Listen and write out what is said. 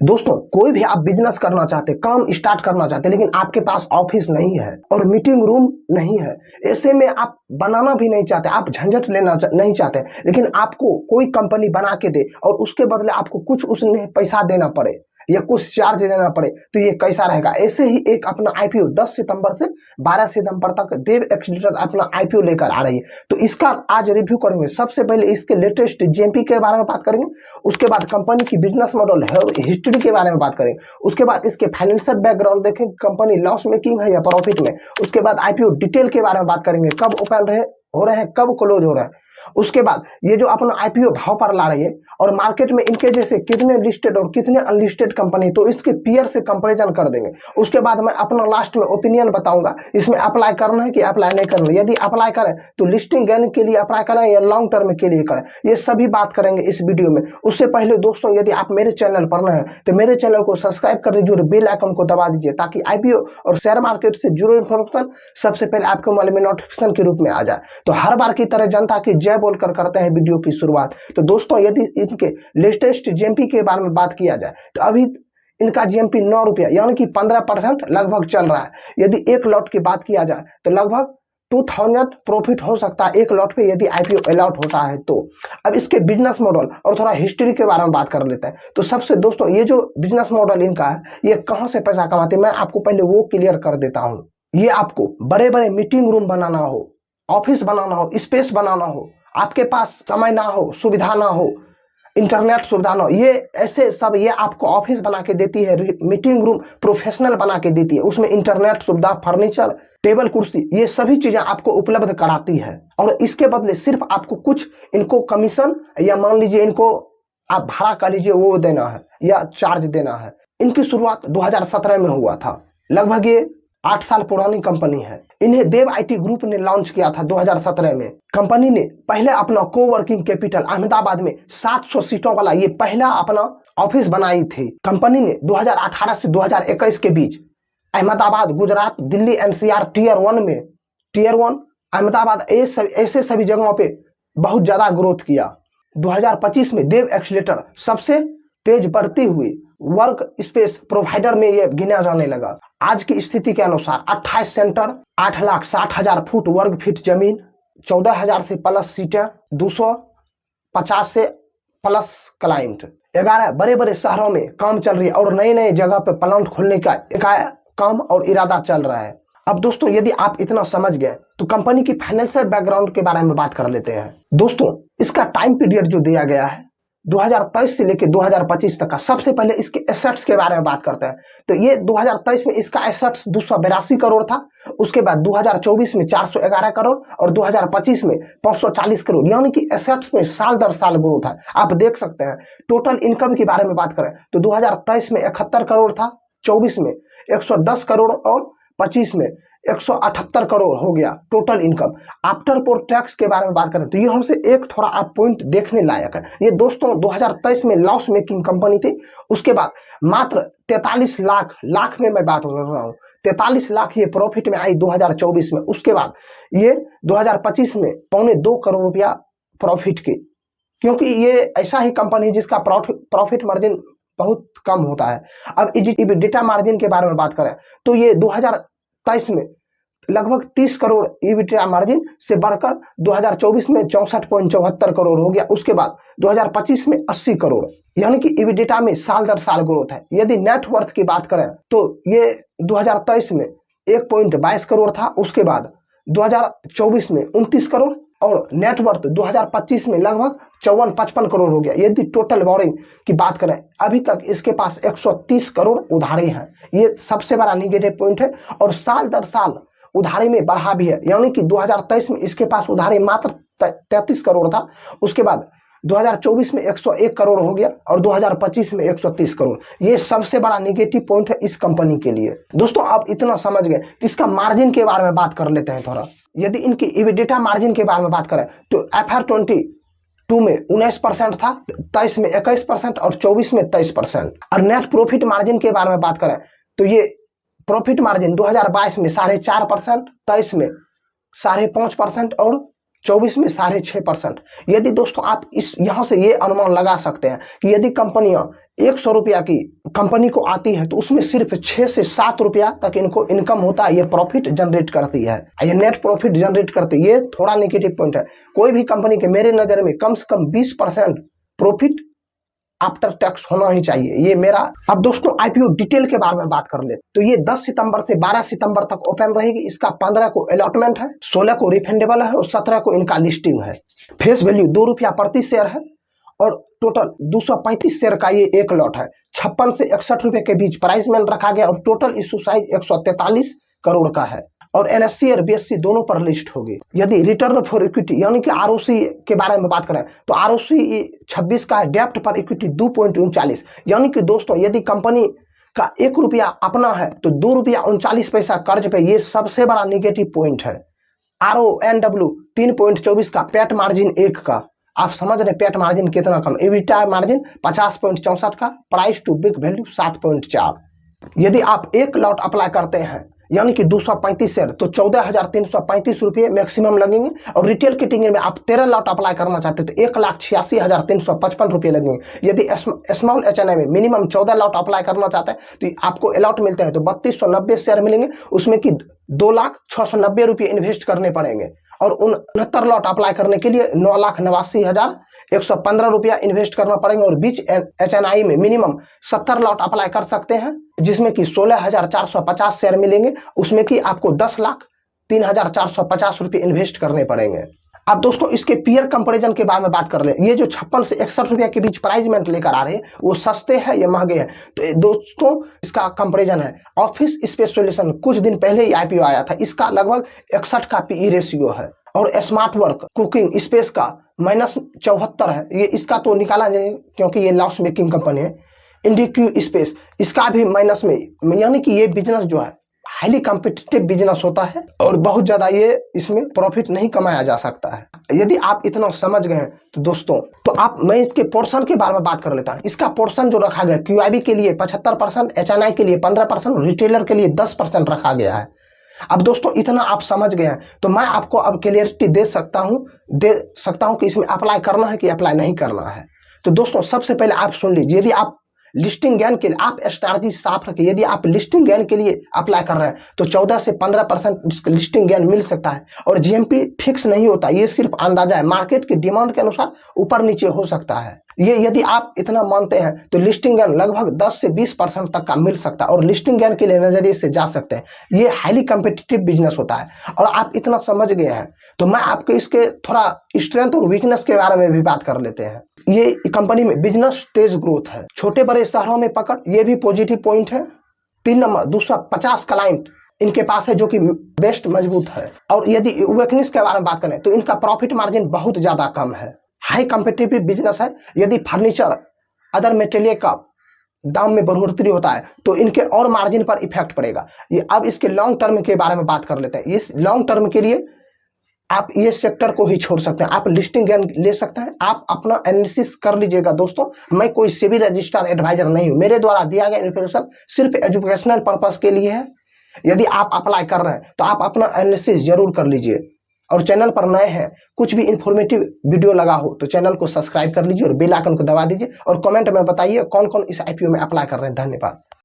दोस्तों, कोई भी आप बिजनेस करना चाहते, काम स्टार्ट करना चाहते, लेकिन आपके पास ऑफिस नहीं है और मीटिंग रूम नहीं है, ऐसे में आप बनाना भी नहीं चाहते, आप झंझट लेना नहीं चाहते, लेकिन आपको कोई कंपनी बना के दे और उसके बदले आपको कुछ उसमें पैसा देना पड़े या कुछ चार्ज देना पड़े, तो ये कैसा रहेगा। ऐसे ही एक अपना आईपीओ 10 सितंबर से 12 सितंबर तक देव एक्सीलेटर अपना आईपीओ लेकर आ रही है, तो इसका आज रिव्यू करेंगे। सबसे पहले इसके लेटेस्ट जेएमपी के बारे में बात करेंगे, उसके बाद कंपनी की बिजनेस मॉडल हिस्ट्री के बारे में बात करेंगे, उसके बाद इसके फाइनेंशियल बैकग्राउंड देखेंगे, कंपनी लॉस मेकिंग है या प्रॉफिट में, उसके बाद आईपीओ डिटेल के बारे में बात करेंगे, कब ओपन हो रहे हैं, कब क्लोज हो रहे हैं, उसके बाद ये जो अपना आईपीओ भाव पर ला रही है और मार्केट में इनके जैसे कितने लिस्टेड और कितने अनलिस्टेड कंपनी, तो इसके पीयर से कंपैरिजन कर देंगे। उसके बाद मैं अपना लास्ट में ओपिनियन बताऊंगा, इसमें अप्लाई करना है कि अप्लाई नहीं करना है, यदि अप्लाई करें तो लिस्टिंग गेन के लिए अप्लाई करें या लॉन्ग टर्म के लिए करें, ये सभी बात करेंगे इस वीडियो में। उससे पहले दोस्तों, यदि आप मेरे चैनल पर नए हैं तो मेरे चैनल को सब्सक्राइब कर दीजिए और बेल आइकन को दबा दीजिए, ताकि आईपीओ और शेयर मार्केट से जुड़े इंफॉर्मेशन सबसे पहले आपके मोबाइल में नोटिफिकेशन के रूप में आ जाए। तो हर बार की तरह जनता की जय बोलकर करते हैं वीडियो की शुरुआत। तो दोस्तों, यदि इनके लेटेस्ट जेएमपी के बारे में बात किया जाए तो अभी इनका जेएमपी 9 रुपया यानी कि 15% लगभग चल रहा है। यदि एक लॉट की बात किया जाए तो लगभग 2000 प्रॉफिट हो सकता है एक लॉट पे, यदि आईपीओ अलॉट होता है तो। अब इसके बिजनेस मॉडल और थोड़ा हिस्ट्री के बारे में बात कर लेते हैं। तो सबसे दोस्तों, ये जो बिजनेस मॉडल इनका है, ये कहां से पैसा कमाते हैं, मैं आपको पहले वो क्लियर कर देता हूं। ये आपको बड़े बड़े मीटिंग रूम बनाना हो, ऑफिस बनाना हो, स्पेस बनाना हो, आपके पास समय ना हो, सुविधा ना हो, इंटरनेट सुविधा ना हो, ये ऐसे सब ये आपको ऑफिस बना के देती है, मीटिंग रूम प्रोफेशनल बना के देती है, उसमें इंटरनेट सुविधा, फर्नीचर, टेबल कुर्सी, ये सभी चीजें आपको उपलब्ध कराती है। और इसके बदले सिर्फ आपको कुछ इनको कमीशन या मान लीजिए इनको आप भाड़ा कर लीजिए वो देना है या चार्ज देना है। इनकी शुरुआत 2017 में हुआ था, लगभग ये 8 साल पुरानी कंपनी है। इन्हें देव आईटी ग्रुप ने लॉन्च किया था 2017 में। कंपनी ने पहले अपना कोवर्किंग कैपिटल अहमदाबाद में 700 सीटों वाला ये पहला अपना ऑफिस बनाई थी। कंपनी ने 2018 से 2021 के बीच अहमदाबाद, गुजरात, दिल्ली, एनसीआर टीयर 1 में, टीयर 1 अहमदाबाद ऐसे सभी जगहों पे बहुत ज्यादा ग्रोथ किया। 2025 में देव एक्सीलेटर सबसे तेज बढ़ती हुई वर्क स्पेस प्रोवाइडर में ये गिना जाने लगा। आज की स्थिति के अनुसार 28 सेंटर, 8,60,000 फुट वर्ग फीट जमीन, 14,000 से प्लस सीटें, 250 से प्लस क्लाइंट, 11 बड़े बड़े शहरों में काम चल रही है और नए नए जगह पे प्लांट खोलने का काम और इरादा चल रहा है। अब दोस्तों, यदि आप इतना समझ गए तो कंपनी की फाइनेंशियल बैकग्राउंड के बारे में बात कर लेते हैं। दोस्तों, इसका टाइम पीरियड जो दिया गया है 2023 से लेकर 2025 तक का। सबसे पहले इसके एसेट्स के बारे में बात करते हैं। तो ये 2023 में इसका एसेट्स 282 करोड़ था, उसके बाद 2024 में 411 करोड़ और 2025 में 540 करोड़, यानी कि एसेट्स में साल दर साल ग्रोथ है, आप देख सकते हैं। टोटल इनकम के बारे में बात करें तो 2023 में 71 करोड़ था, 24 में 110 करोड़ और 25 में 178 करोड़ हो गया टोटल इनकम। आफ्टर पोर टैक्स के बारे में बात करें तो यहाँ से एक थोड़ा आप पॉइंट देखने लायक है। ये दोस्तों 2023 में लॉस मेकिंग कंपनी थी, उसके बाद मात्र 43 लाख में मैं बात कर रहा हूँ, 43 लाख ये प्रॉफिट में आई 2024 में। उसके बाद ये 2025 में 2.25 करोड़ रुपया प्रॉफिट की, क्योंकि ये ऐसा ही कंपनी जिसका प्रॉफिट मार्जिन बहुत कम होता है। अब EBITDA मार्जिन के बारे में बात करें तो ये 2023 में लगभग 30 करोड़ EBITDA मार्जिन से बढ़कर 2024 में 64.74 करोड़ हो गया। उसके बाद 2025 में 80 करोड़, यानी कि EBITDA में साल दर साल ग्रोथ है। यदि नेटवर्थ की बात करें तो ये 2023 में 1.22 करोड़ था, उसके बाद 2024 में 29 करोड़ और नेटवर्थ 2025 में लगभग 54-55 करोड़ हो गया। यदि टोटल बोरिंग की बात करें, अभी तक इसके पास 130 करोड़ उधारी है, ये सबसे बड़ा निगेटिव पॉइंट है। और साल दर साल उधारी में बढ़ा भी है, यानी कि 2023 में इसके पास उधारी मात्र 33 करोड़ था, उसके बाद 2024 में 101 करोड़ हो गया और 2025 में 130 करोड़। ये सबसे बड़ा नेगेटिव पॉइंट है इस कंपनी के लिए। दोस्तों, आप इतना समझ गए तो इसका मार्जिन के बारे में बात कर लेते हैं थोड़ा। यदि इनकी EBITDA मार्जिन के बारे में बात करें तो FR22 में 19% था, 23 में 21% और 24 में 23%। और नेट प्रॉफिट मार्जिन के बारे में बात करें तो ये प्रॉफिट मार्जिन 2022 में 4.5%, 23 में 5.5% और 24 में 6.5%। यदि दोस्तों आप इस यहाँ से ये अनुमान लगा सकते हैं कि यदि कंपनियां 100 रुपया की कंपनी को आती है तो उसमें सिर्फ 6 से 7 रुपया तक इनको इनकम होता है, ये प्रॉफिट जनरेट करती है, ये नेट प्रॉफिट जनरेट करती है। ये थोड़ा नेगेटिव पॉइंट है। कोई भी कंपनी के मेरे नजर में कम से कम 20% प्रॉफिट आफ्टर टैक्स होना ही चाहिए, ये मेरा। अब दोस्तों आईपीओ डिटेल के बारे में बात कर ले तो ये 10 सितंबर से 12 सितंबर तक ओपन रहेगी। इसका 15 को अलॉटमेंट है, 16 को रिफंडेबल है और 17 को इनका लिस्टिंग है। फेस वैल्यू 2 रुपया प्रति शेयर है और टोटल 235 शेयर का ये एक लॉट है। 56 से 61 रुपए के बीच प्राइस में रखा गया और टोटल इशू साइज 143 करोड़ का है और एनएससी और बीएससी दोनों पर लिस्ट होगी। यदि रिटर्न फॉर इक्विटी यानी कि आरओसी के बारे में बात करें तो आरओसी 26 का है, डेप्ट पर इक्विटी 2.39, यानी कि दोस्तों यदि कंपनी का 1 रुपया अपना है तो 2 रुपया 39 पैसा कर्ज पे, ये सबसे बड़ा निगेटिव पॉइंट है। RONW 3.24 का, पैट मार्जिन 1 का, आप समझ रहे पैट मार्जिन कितना कम, एबिटा मार्जिन 50.64 का, प्राइस टू बुक वैल्यू 7.4। यदि आप एक लॉट अप्लाई करते हैं यानी कि 235 शेयर तो 14,335 रुपये मैक्सिमम लगेंगे और रिटेल कैटेगरी में आप 13 लॉट अप्लाई करना चाहते हैं तो 1,86,355 रुपये लगेंगे। यदि स्मॉल एचएनआई में मिनिमम 14 लॉट अप्लाई करना चाहते हैं तो आपको अलॉट मिलते हैं तो 3290 शेयर मिलेंगे, उसमें कि 2,690 रुपये इन्वेस्ट करने पड़ेंगे और 69 लॉट अप्लाई करने के लिए 9,89,115 रुपया इन्वेस्ट करना पड़ेगा और बीच एचएनआई में मिनिमम 70 लॉट अप्लाई कर सकते हैं जिसमें कि 16,450 शेयर मिलेंगे, उसमें कि आपको 10,03,450 रुपये इन्वेस्ट करने पड़ेंगे। अब दोस्तों इसके पीयर कंपैरिजन के बारे में बात कर ले। ये जो 56 से 61 रुपया के बीच प्राइसमेंट लेकर आ रहे हैं वो सस्ते हैं या महंगे हैं, तो दोस्तों इसका कंपैरिजन है। ऑफिस स्पेस सॉल्यूशन कुछ दिन पहले ही आईपीओ आया था, इसका लगभग 61 का पीई रेशियो है और स्मार्ट वर्क कुकिंग स्पेस का -74 है, ये इसका तो निकाला जाए क्योंकि ये लॉस मेकिंग कंपनी है। इंडिक्यू स्पेस इसका भी माइनस में, यानी कि ये बिजनेस जो है हाईली कॉम्पिटिटिव बिजनेस होता है और बहुत ज्यादा ये इसमें प्रॉफिट नहीं कमाया जा सकता है। यदि आप इतना समझ गए हैं तो दोस्तों मैं इसके पोर्शन के बारे में बात कर लेता हूं। इसका पोर्शन जो रखा गया क्यूआईबी के लिए 75%, एचएनआई के लिए 15%, रिटेलर के लिए 10% रखा गया है। अब दोस्तों इतना आप समझ गए हैं तो मैं आपको अब क्लियरिटी दे सकता हूं कि इसमें अप्लाई करना है कि अप्लाई नहीं करना है। तो दोस्तों सबसे पहले आप सुन लीजिए, यदि आप लिस्टिंग गेन के लिए आप स्ट्रैटेजी साफ रखिए। यदि आप लिस्टिंग गेन के लिए अप्लाई कर रहे हैं तो 14 से 15% लिस्टिंग गेन मिल सकता है और जीएमपी फिक्स नहीं होता, ये सिर्फ अंदाजा है, मार्केट की डिमांड के अनुसार ऊपर नीचे हो सकता है। ये यदि आप इतना मानते हैं तो लिस्टिंग गेन लगभग 10 से 20% तक का मिल सकता है और लिस्टिंग गेन के लिए नजरिए से जा सकते हैं। ये हाईली कॉम्पिटिटिव बिजनेस होता है और आप इतना समझ गए हैं तो मैं आपको इसके थोड़ा स्ट्रेंथ और वीकनेस के बारे में भी बात कर लेते हैं। ये कंपनी में बिजनेस तेज ग्रोथ है, छोटे बड़े शहरों में पकड़, ये भी पॉजिटिव पॉइंट है। 3 नंबर 250 क्लाइंट इनके पास है जो कि बेस्ट मजबूत है। और यदि वीकनेस के बारे में बात करें तो इनका प्रॉफिट मार्जिन बहुत ज्यादा कम है, हाई कॉम्पिटिटिव बिजनेस है। यदि फर्नीचर अदर मटेरियल का दाम में बढ़ोतरी होता है तो इनके और मार्जिन पर इफेक्ट पड़ेगा। ये अब इसके लॉन्ग टर्म के बारे में बात कर लेते हैं। इस लॉन्ग टर्म के लिए आप ये सेक्टर को ही छोड़ सकते हैं, आप लिस्टिंग गेन ले सकते हैं। आप अपना एनालिसिस कर लीजिएगा दोस्तों, मैं कोई सेबी रजिस्टर्ड एडवाइजर नहीं हूं, मेरे द्वारा दिया गया इन्फॉर्मेशन सिर्फ एजुकेशनल पर्पस के लिए है। यदि आप अप्लाई कर रहे हैं तो आप अपना एनालिसिस जरूर कर लीजिए और चैनल पर नए हैं, कुछ भी इंफॉर्मेटिव वीडियो लगा हो तो चैनल को सब्सक्राइब कर लीजिए और बेल आइकन को दबा दीजिए और कमेंट में बताइए कौन कौन इस आईपीओ में अप्लाई कर रहे हैं। धन्यवाद।